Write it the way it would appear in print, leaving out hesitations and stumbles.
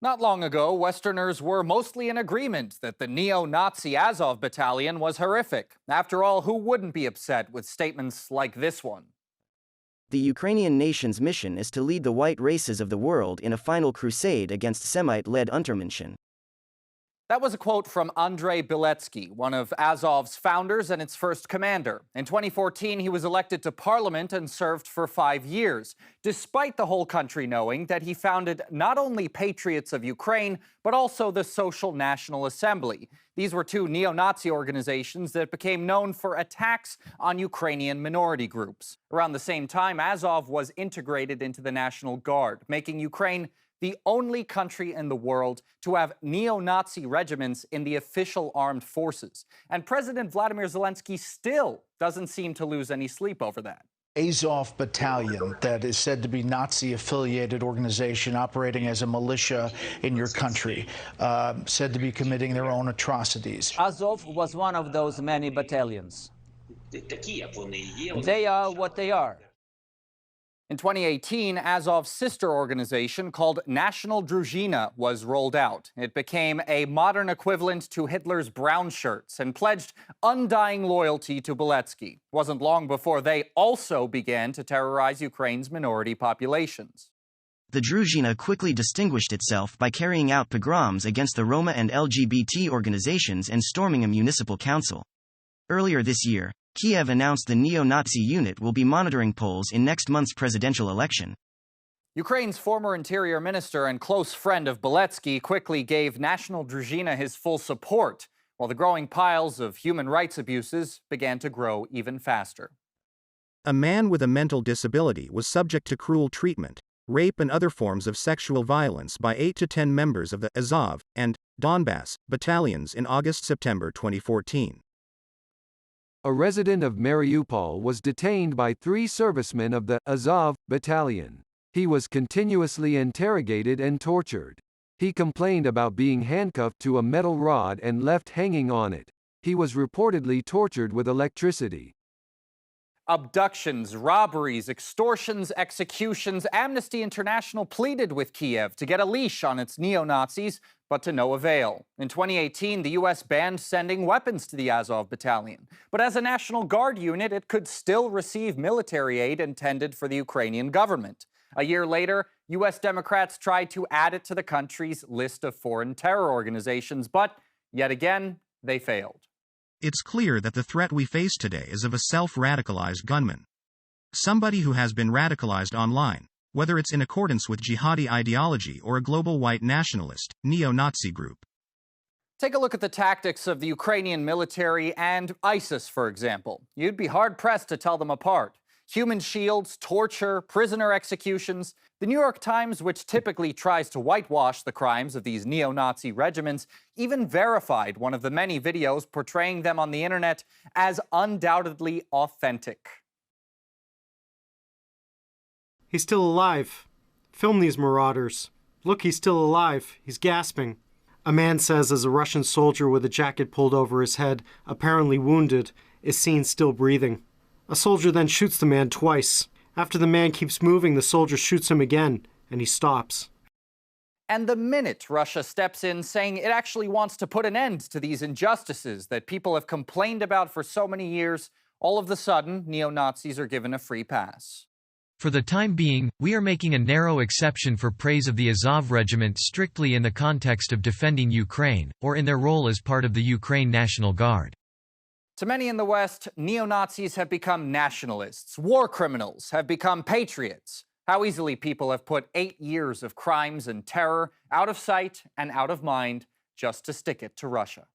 Not long ago, Westerners were mostly in agreement that the neo-Nazi Azov battalion was horrific. After all, who wouldn't be upset with statements like this one? The Ukrainian nation's mission is to lead the white races of the world in a final crusade against Semite-led Untermenschen. That was a quote from Andrei Biletsky, one of Azov's founders and its first commander. In 2014, he was elected to parliament and served for 5 years, despite the whole country knowing that he founded not only Patriots of Ukraine, but also the Social National Assembly. These were two neo-Nazi organizations that became known for attacks on Ukrainian minority groups. Around the same time, Azov was integrated into the National Guard, making Ukraine the only country in the world to have neo-Nazi regiments in the official armed forces. And President Vladimir Zelensky still doesn't seem to lose any sleep over that. Azov Battalion, that is said to be Nazi-affiliated organization operating as a militia in your country, said to be committing their own atrocities. Azov was one of those many battalions. They are what they are. In 2018, Azov's sister organization called National Druzhina was rolled out. It became a modern equivalent to Hitler's brown shirts and pledged undying loyalty to Biletsky. It wasn't long before they also began to terrorize Ukraine's minority populations. The Druzhina quickly distinguished itself by carrying out pogroms against the Roma and LGBT organizations and storming a municipal council. Earlier this year, Kiev announced the neo-Nazi unit will be monitoring polls in next month's presidential election. Ukraine's former interior minister and close friend of Biletsky quickly gave National Druzhina his full support, while the growing piles of human rights abuses began to grow even faster. A man with a mental disability was subject to cruel treatment, rape and other forms of sexual violence by 8 to 10 members of the Azov and Donbass battalions in August-September 2014. A resident of Mariupol was detained by 3 servicemen of the Azov battalion. He was continuously interrogated and tortured. He complained about being handcuffed to a metal rod and left hanging on it. He was reportedly tortured with electricity. Abductions, robberies, extortions, executions. Amnesty International pleaded with Kiev to get a leash on its neo-Nazis, but to no avail. In 2018, the U.S. banned sending weapons to the Azov battalion. But as a National Guard unit, it could still receive military aid intended for the Ukrainian government. A year later, U.S. Democrats tried to add it to the country's list of foreign terror organizations, but yet again, they failed. It's clear that the threat we face today is of a self-radicalized gunman. Somebody who has been radicalized online, whether it's in accordance with jihadi ideology or a global white nationalist, neo-Nazi group. Take a look at the tactics of the Ukrainian military and ISIS, for example. You'd be hard-pressed to tell them apart. Human shields, torture, prisoner executions. The New York Times, which typically tries to whitewash the crimes of these neo-Nazi regiments, even verified one of the many videos portraying them on the internet as undoubtedly authentic. He's still alive. Film these marauders. Look, he's still alive. He's gasping. A man says as a Russian soldier with a jacket pulled over his head, apparently wounded, is seen still breathing. A soldier then shoots the man twice. After the man keeps moving, the soldier shoots him again, and he stops. And the minute Russia steps in saying it actually wants to put an end to these injustices that people have complained about for so many years, all of a sudden, neo-Nazis are given a free pass. For the time being, we are making a narrow exception for praise of the Azov regiment strictly in the context of defending Ukraine, or in their role as part of the Ukraine National Guard. To many in the West, neo-Nazis have become nationalists. War criminals have become patriots. How easily people have put 8 years of crimes and terror out of sight and out of mind just to stick it to Russia.